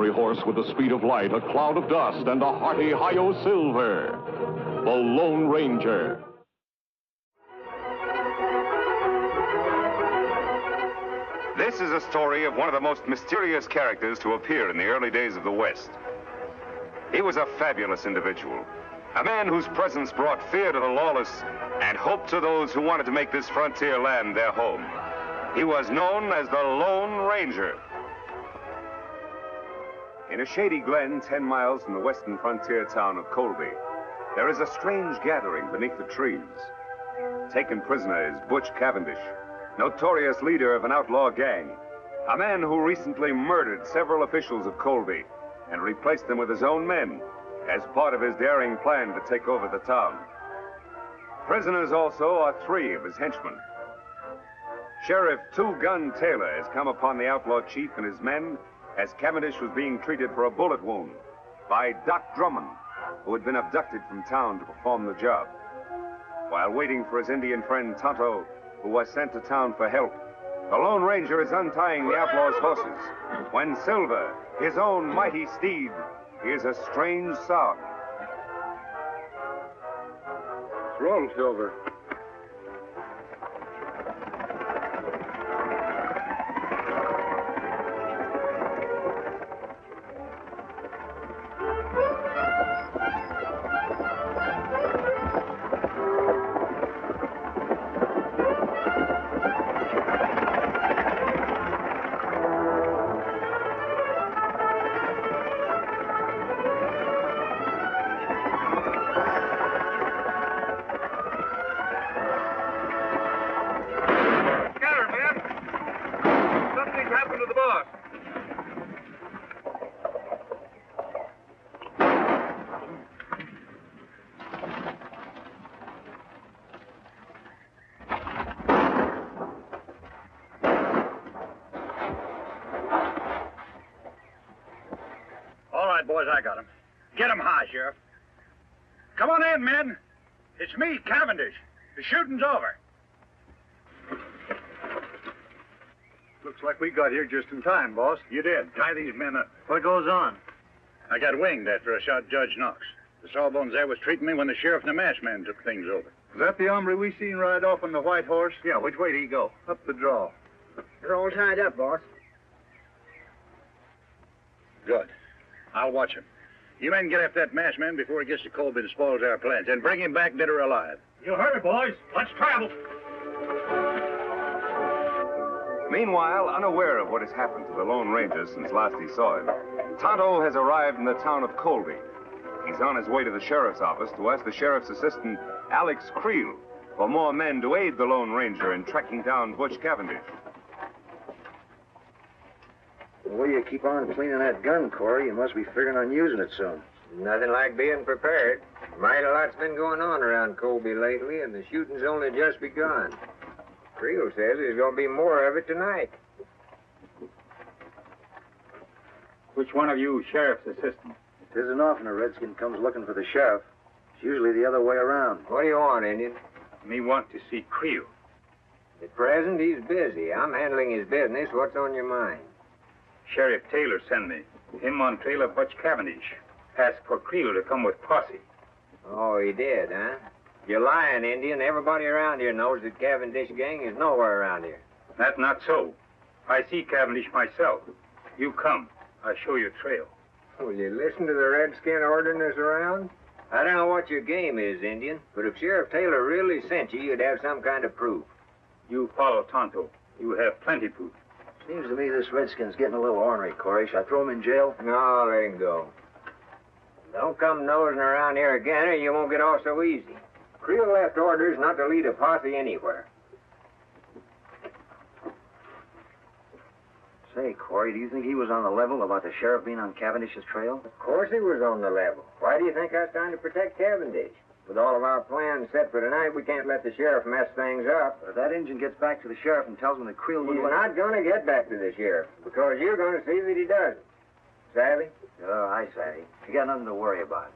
ordinary horse with the speed of light, a cloud of dust, and a hearty Hi-Yo Silver, the Lone Ranger. This is a story of one of the most mysterious characters to appear in the early days of the West. He was a fabulous individual, a man whose presence brought fear to the lawless and hope to those who wanted to make this frontier land their home. He was known as the Lone Ranger. In a shady glen 10 miles from the western frontier town of Colby, there is a strange gathering beneath the trees. Taken prisoner is Butch Cavendish, notorious leader of an outlaw gang, a man who recently murdered several officials of Colby and replaced them with his own men as part of his daring plan to take over the town. Prisoners also are 3 of his henchmen. Sheriff Two Gun Taylor has come upon the outlaw chief and his men as Cavendish was being treated for a bullet wound by Doc Drummond, who had been abducted from town to perform the job. While waiting for his Indian friend Tonto, who was sent to town for help, the Lone Ranger is untying the outlaw's horses when Silver, his own mighty steed, hears a strange sound. What's wrong, Silver? Boys, I got him. Get him high, Sheriff. Come on in, men. It's me, Cavendish. The shooting's over. Looks like we got here just in time, boss. You did. Tie these men up. What goes on? I got winged after I shot Judge Knox. The Sawbones there was treating me when the sheriff and the masked man took things over. Is that the hombre we seen ride off on the white horse? Yeah, which way did he go? Up the draw. They're all tied up, boss. Good. I'll watch him. You men get after that masked man before he gets to Colby and spoils our plans, and bring him back dead or alive. You heard it, boys. Let's travel. Meanwhile, unaware of what has happened to the Lone Ranger since last he saw him, Tonto has arrived in the town of Colby. He's on his way to the sheriff's office to ask the sheriff's assistant, Alex Creel, for more men to aid the Lone Ranger in tracking down Butch Cavendish. The way you keep on cleaning that gun, Corey, you must be figuring on using it soon. Nothing like being prepared. Mighty lot's been going on around Colby lately, and the shooting's only just begun. Creel says there's going to be more of it tonight. Which one of you sheriff's assistant? It isn't often a redskin comes looking for the sheriff. It's usually the other way around. What do you want, Indian? Me want to see Creel. At present, he's busy. I'm handling his business. What's on your mind? Sheriff Taylor sent me. Him on trail of Butch Cavendish. Asked for Creel to come with posse. Oh, he did, huh? You're lying, Indian. Everybody around here knows that Cavendish gang is nowhere around here. That's not so. I see Cavendish myself. You come. I show you trail. Will you listen to the redskin ordering us around? I don't know what your game is, Indian, but if Sheriff Taylor really sent you, you'd have some kind of proof. You follow Tonto. You have plenty proof. Seems to me this redskin's getting a little ornery, Corey. Should I throw him in jail? No, let him go. Don't come nosing around here again or you won't get off so easy. Creel left orders not to lead a posse anywhere. Say, Corey, do you think he was on the level about the sheriff being on Cavendish's trail? Of course he was on the level. Why do you think I was trying to protect Cavendish? With all of our plans set for tonight, we can't let the sheriff mess things up. But if that Injun gets back to the sheriff and tells him that Creel He's wouldn't not going to get back to the sheriff, because you're going to see that he doesn't. Savvy? Oh, I savvy. You got nothing to worry about.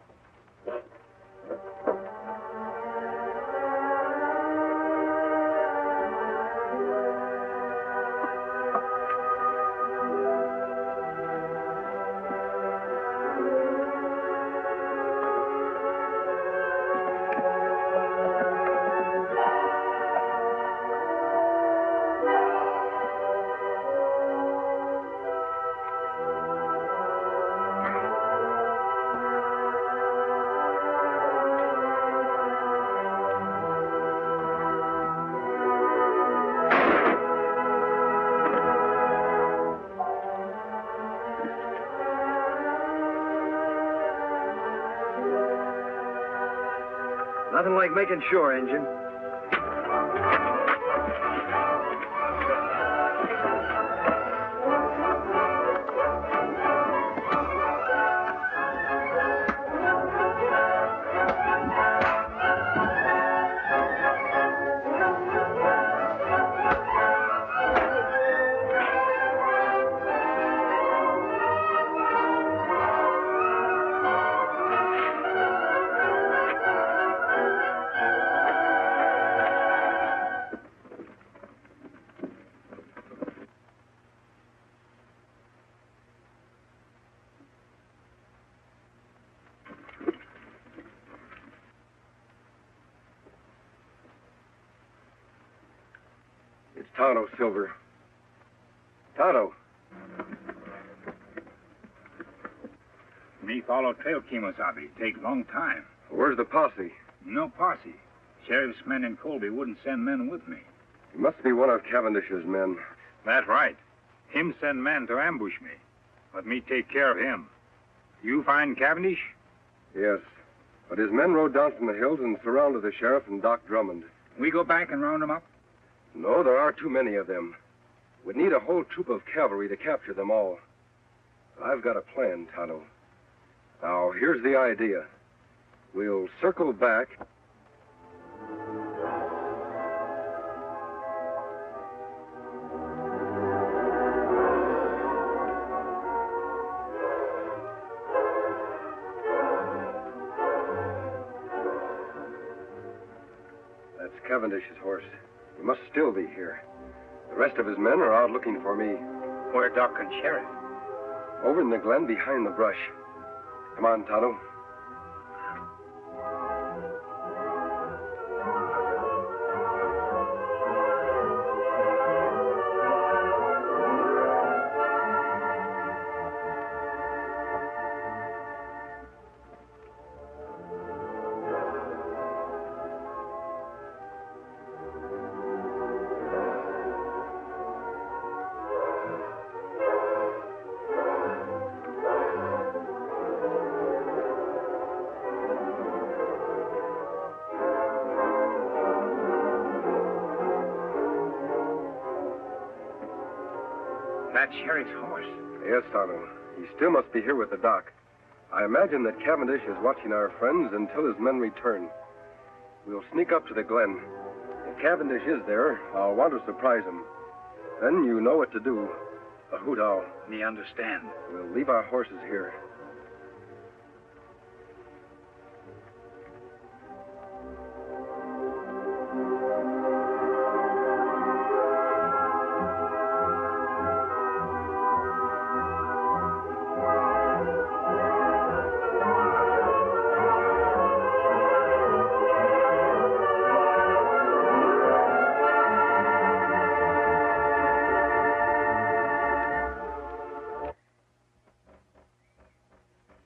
making sure, Injun. It's Tonto, Silver. Tonto. Me follow trail, Kimosabe. Take long time. Where's the posse? No posse. Sheriff's men in Colby wouldn't send men with me. It must be one of Cavendish's men. That's right. Him send men to ambush me. Let me take care of him. You find Cavendish? Yes. But his men rode down from the hills and surrounded the sheriff and Doc Drummond. We go back and round them up? No, there are too many of them. We'd need a whole troop of cavalry to capture them all. I've got a plan, Tonto. Now, here's the idea. We'll circle back. That's Cavendish's horse. He must still be here. The rest of his men are out looking for me. Where Doc and Sheriff? Over in the glen behind the brush. Come on, Tonto. That's Sheriff's horse. Yes, Tonto. He still must be here with the doc. I imagine that Cavendish is watching our friends until his men return. We'll sneak up to the glen. If Cavendish is there, I'll want to surprise him. Then you know what to do. A hoot owl. Me understand. We'll leave our horses here.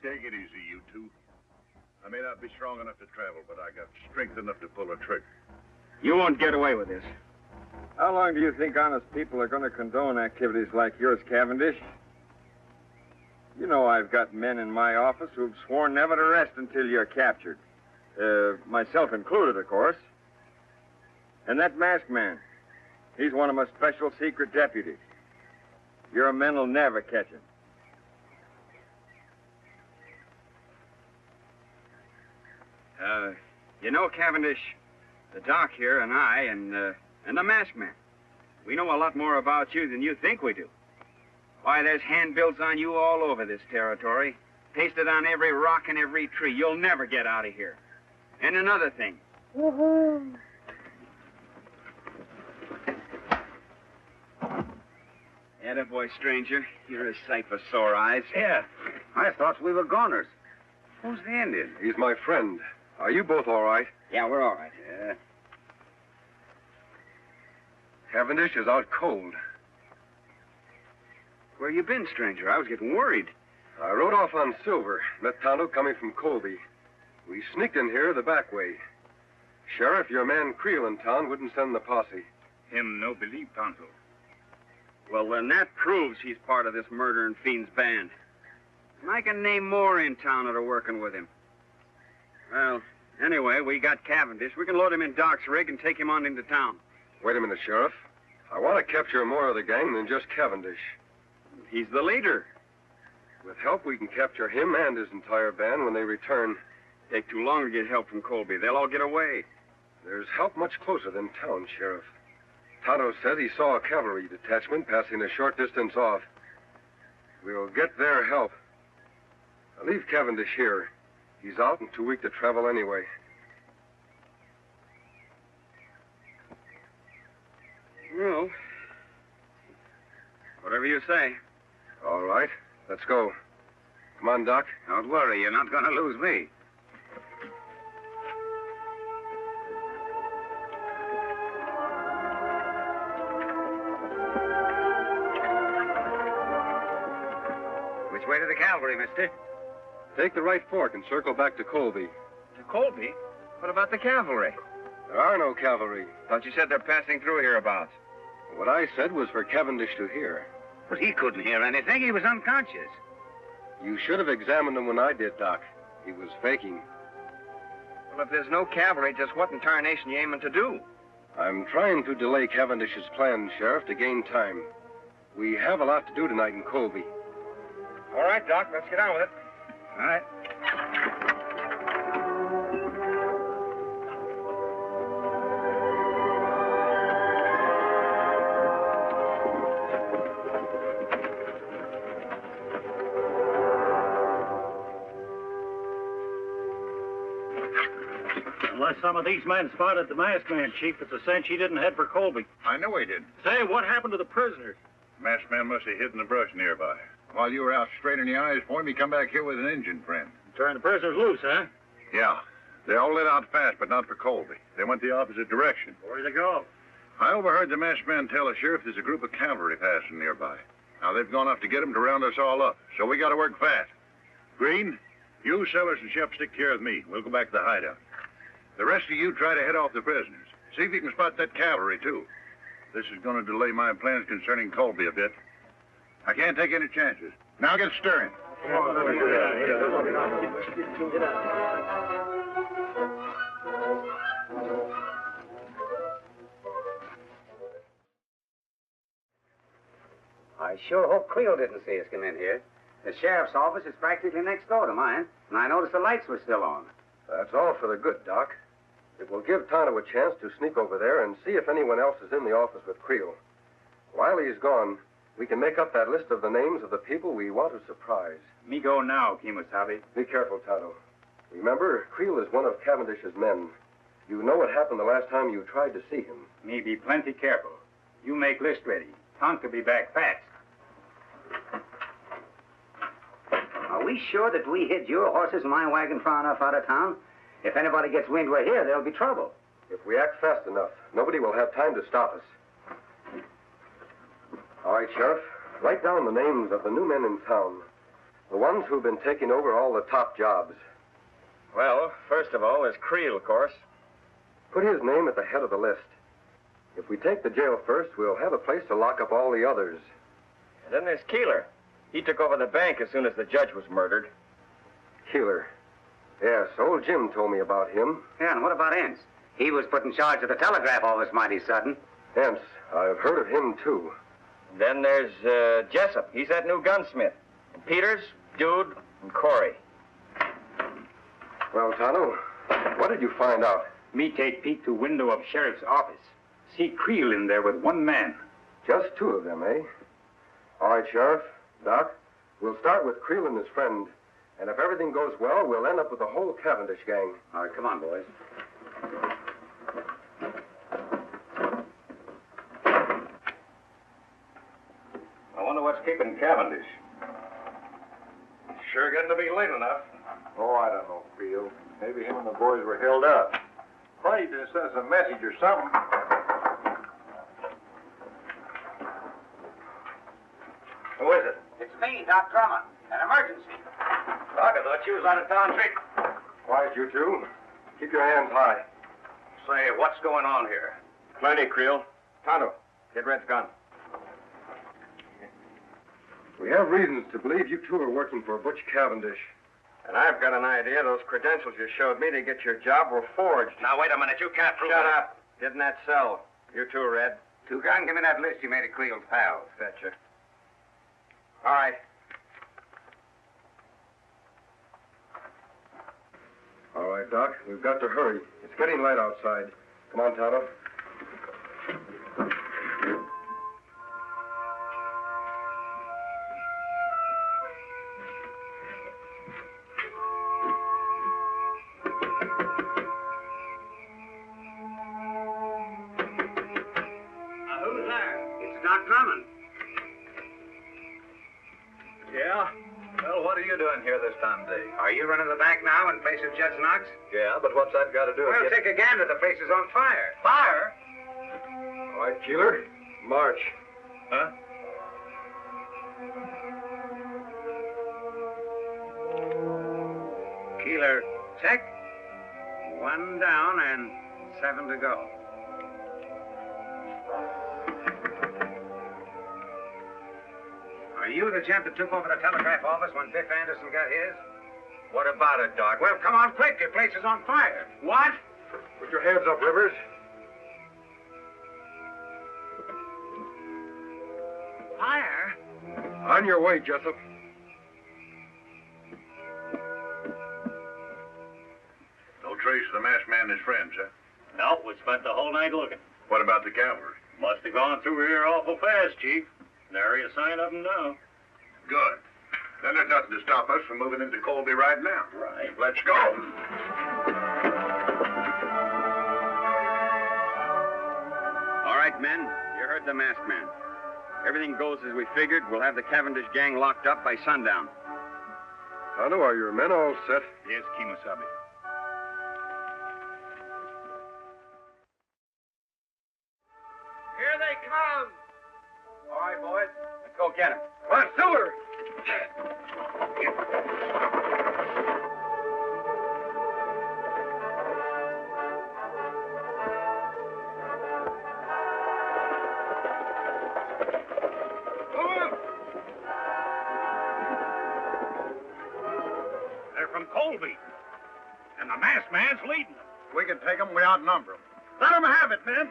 Take it easy, you two. I may not be strong enough to travel, but I got strength enough to pull a trigger. You won't get away with this. How long do you think honest people are going to condone activities like yours, Cavendish? You know I've got men in my office who've sworn never to rest until you're captured. Myself included, of course. And that masked man, he's one of my special secret deputies. Your men will never catch him. You know, Cavendish, the doc here and I and the masked man, we know a lot more about you than you think we do. Why, there's handbills on you all over this territory, pasted on every rock and every tree. You'll never get out of here. And another thing. Attaboy, stranger. You're a sight for sore eyes. Yeah, I thought we were goners. Who's the Indian? He's my friend. Are you both all right? Yeah, we're all right. Yeah. Cavendish is out cold. Where you been, stranger? I was getting worried. I rode off on Silver, met Tonto coming from Colby. We sneaked in here the back way. Sheriff, your man Creel in town wouldn't send the posse. Him no believe, Tonto. Well, then that proves he's part of this murdering fiend's band. And I can name more in town that are working with him. Well, Anyway, we got Cavendish. We can load him in Doc's rig and take him on into town. Wait a minute, Sheriff. I want to capture more of the gang than just Cavendish. He's the leader. With help, we can capture him and his entire band when they return. Take too long to get help from Colby. They'll all get away. There's help much closer than town, Sheriff. Tonto said he saw a cavalry detachment passing a short distance off. We'll get their help. I'll leave Cavendish here. He's out and too weak to travel anyway. Well, whatever you say. All right, let's go. Come on, Doc. Don't worry, you're not going to lose me. Which way to the cavalry, mister? Take the right fork and circle back to Colby. To Colby? What about the cavalry? There are no cavalry. Thought you said they're passing through hereabouts. What I said was for Cavendish to hear. But he couldn't hear anything. He was unconscious. You should have examined him when I did, Doc. He was faking. Well, if there's no cavalry, just what in tarnation you aiming to do? I'm trying to delay Cavendish's plans, Sheriff, to gain time. We have a lot to do tonight in Colby. All right, Doc, let's get on with it. All right. Unless some of these men spotted the masked man, Chief, it's a cinch he didn't head for Colby. I know he did. Say, what happened to the prisoners? Masked man must have hid in the brush nearby. While you were out straining the eyes for him, he come back here with an Indian friend. Turned the prisoners loose, huh? Yeah. They all lit out fast, but not for Colby. They went the opposite direction. Where'd they go? I overheard the masked man tell the sheriff there's a group of cavalry passing nearby. Now, they've gone off to get him to round us all up, so we got to work fast. Green, you, Sellers, and Shep stick care of me. We'll go back to the hideout. The rest of you try to head off the prisoners. See if you can spot that cavalry, too. This is going to delay my plans concerning Colby a bit. I can't take any chances. Now get stirring. I sure hope Creel didn't see us come in here. The sheriff's office is practically next door to mine, and I noticed the lights were still on. That's all for the good, Doc. It will give Tonto a chance to sneak over there and see if anyone else is in the office with Creel. While he's gone, we can make up that list of the names of the people we want to surprise. Me go now, Kemosabe. Be careful, Tonto. Remember, Creel is one of Cavendish's men. You know what happened the last time you tried to see him. Me be plenty careful. You make list ready. Tonto be back fast. Are we sure that we hid your horses and my wagon far enough out of town? If anybody gets wind we're here, there'll be trouble. If we act fast enough, nobody will have time to stop us. All right, Sheriff. Write down the names of the new men in town. The ones who've been taking over all the top jobs. Well, first of all, there's Creel, of course. Put his name at the head of the list. If we take the jail first, we'll have a place to lock up all the others. And then there's Keeler. He took over the bank as soon as the judge was murdered. Keeler. Yes, old Jim told me about him. Yeah, and what about Ince? He was put in charge of the telegraph office mighty sudden. Hence, I've heard of him, too. Then there's Jessup. He's that new gunsmith. And Peters, Dude, and Corey. Well, Tonto, what did you find out? Me take Pete to window of sheriff's office. See Creel in there with one man. Just two of them, eh? All right, Sheriff. Doc, we'll start with Creel and his friend. And if everything goes well, we'll end up with the whole Cavendish gang. All right, come on, boys. I wonder what's keeping Cavendish. Sure getting to be late enough. Oh, I don't know, Creel. Maybe him and the boys were held up. Probably just sent us a message or something. Who is it? It's me, Doc Drummond. An emergency. Doc, I thought you was out of town trick. Quiet, you two. Keep your hands high. Say, what's going on here? Plenty, Creel. Tonto, get Red's gun. We have reasons to believe you two are working for Butch Cavendish. And I've got an idea those credentials you showed me to get your job were forged. Now, wait a minute. You can't prove Shut that. up. Didn't that sell? You too, Red. Toucan, give me that list you made of Cleo's pals. Betcha. All right. All right, Doc. We've got to hurry. It's getting light outside. Come on, Tonto. Who's there? It's Doc Drummond. Yeah? Well, what are you doing here this time of day? Are you running the bank now in place of Judge Knox? Yeah, but what's that got to do with Well, it? take a gander. The place is on fire. Fire? All right, Keeler. March. Huh? Keeler, check. 1 down and 7 to go. Are you the gent that took over the telegraph office when Biff Anderson got his? What about it, Doc? Well, come on quick. Your place is on fire. What? Put your hands up, Rivers. Fire? On your way, Jessup. No trace of the masked man and his friends, huh? No, we spent the whole night looking. What about the cavalry? Must have gone through here awful fast, Chief. Nary a sign of them now. Good. Then there's nothing to stop us from moving into Colby right now. Right. Let's go. All right, men. You heard the masked man. Everything goes as we figured. We'll have the Cavendish gang locked up by sundown. Tonto, are your men all set? Yes, Kemosabe. Here they come. All right, boys. Let's go get him. Come on, Silver! They're from Colby. And the masked man's leading them. We can take them. We outnumber them. Let them have it, men.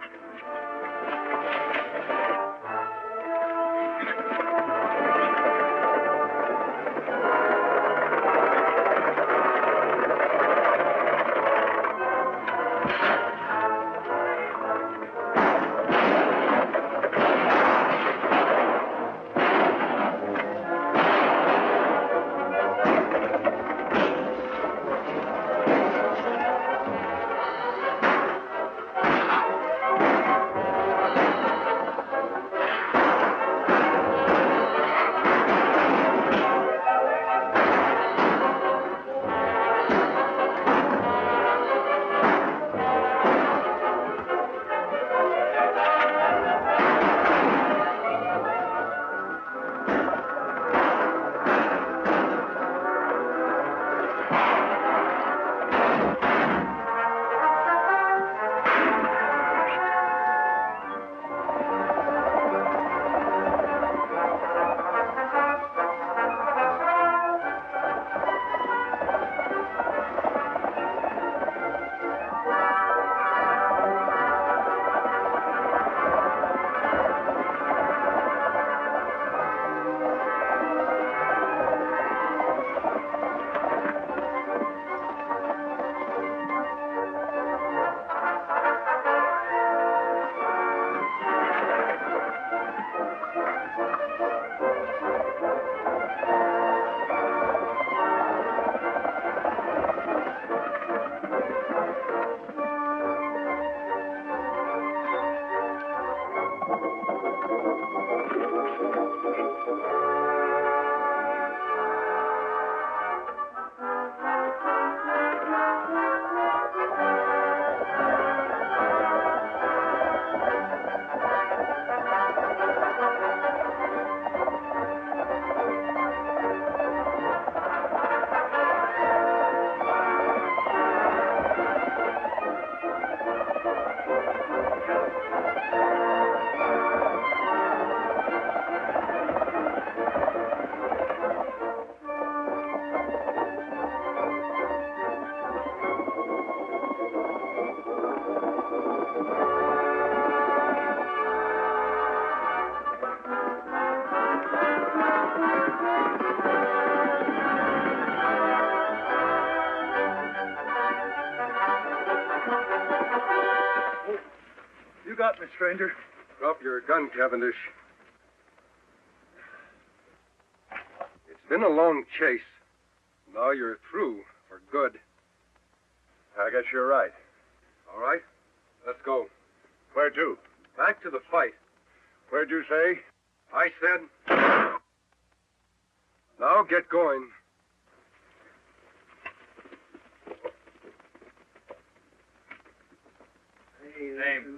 You got me, stranger. Drop your gun, Cavendish. It's been a long chase. Now you're through for good. I guess you're right. All right? Let's go. Where to? Back to the fight. Where'd you say? I said... Now get going. Name.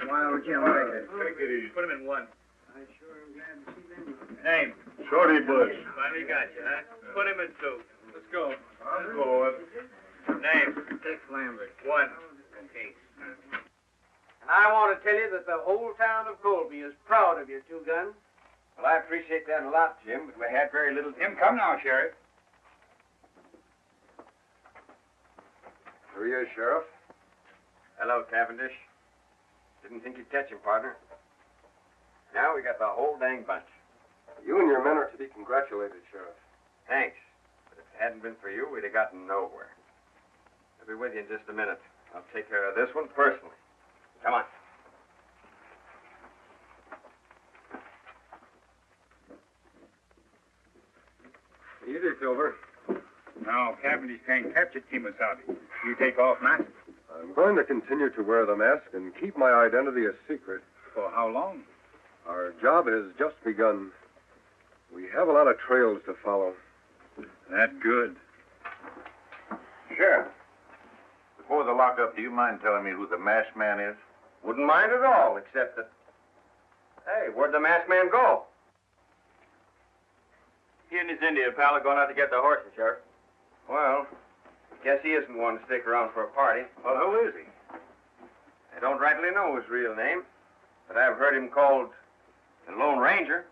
Wild Jim Baker. Take it easy. Put him in one. I sure am glad to see them. Name. Shorty Bush. Finally got you, huh? Put him in two. Let's go. I'm going. Name. Tex Lambert. One. Okay. And I want to tell you that the whole town of Colby is proud of your two guns. Well, I appreciate that a lot, Jim, but we had very little... Jim, come now, Sheriff. Here he is, Sheriff. Hello, Cavendish. Didn't think you'd catch him, partner. Now we got the whole dang bunch. You and your men are to be congratulated, Sheriff. Thanks. But if it hadn't been for you, we'd have gotten nowhere. I'll be with you in just a minute. I'll take care of this one personally. Come on. Easy, Silver. Now, Cavendish can't capture Kemosabe. You take off now. I'm going to continue to wear the mask and keep my identity a secret. For how long? Our job has just begun. We have a lot of trails to follow. That's good. Sheriff, before the lockup, do you mind telling me who the masked man is? Wouldn't mind at all, except that... Hey, where'd the masked man go? He and his Indian pal are going out to get the horses, Sheriff. Well, guess he isn't one to stick around for a party. Well, who is he? I don't rightly know his real name, but I've heard him called the Lone Ranger.